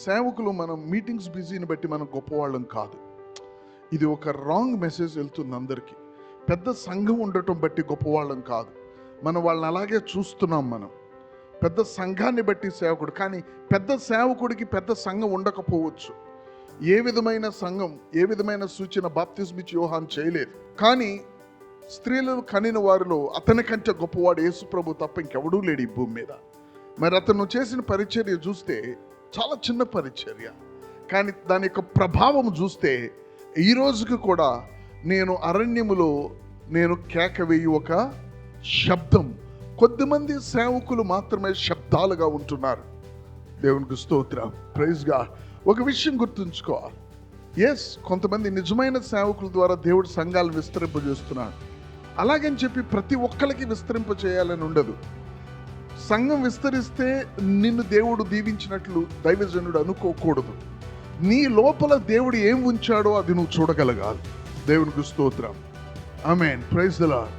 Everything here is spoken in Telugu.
సేవకులు మనం మీటింగ్స్ బిజీని బట్టి మనం గొప్పవాళ్ళం కాదు. ఇది ఒక రాంగ్ మెసేజ్ వెళ్తుంది అందరికీ. పెద్ద సంఘం ఉండటం బట్టి గొప్పవాళ్ళం కాదు. మనం వాళ్ళని అలాగే చూస్తున్నాం. మనం పెద్ద సంఘాన్ని బట్టి సేవకుడు, కానీ పెద్ద సేవకుడికి పెద్ద సంఘం ఉండకపోవచ్చు. ఏ విధమైన సంఘం, ఏ విధమైన సూచన బాప్తిస్మిచ్చి యోహాను చేయలేదు. కానీ స్త్రీలను కనిన వారిలో అతని కంటే గొప్పవాడు యేసు ప్రభు తప్ప ఇంకెవడూ లేడు ఈ భూమి మీద. మరి అతను చేసిన పరిచర్య చూస్తే చాలా చిన్న పరిచర్య, కానీ దాని యొక్క ప్రభావం చూస్తే ఈ రోజుకి కూడా నేను అరణ్యములో నేను కేక వేయి ఒక శబ్దం. కొద్దిమంది సేవకులు మాత్రమే శబ్దాలుగా ఉంటున్నారు. దేవునికి స్తోత్రం, ప్రైజ్ గాడ్. ఒక విషయం గుర్తుంచుకోవాలి. ఎస్, కొంతమంది నిజమైన సేవకుల ద్వారా దేవుడు సంఘాలు విస్తరింపజేస్తున్నాడు. అలాగని చెప్పి ప్రతి ఒక్కరికి విస్తరింపజేయాలని ఉండదు. సంఘం విస్తరిస్తే నిన్ను దేవుడు దీవించినట్లు దైవజనుడు అనుకోకూడదు. నీ లోపల దేవుడు ఏం ఉంచాడో అది నువ్వు చూడగలగాలి. దేవునికి స్తోత్రం, ఆమేన్, ప్రైజ్ ది లార్డ్.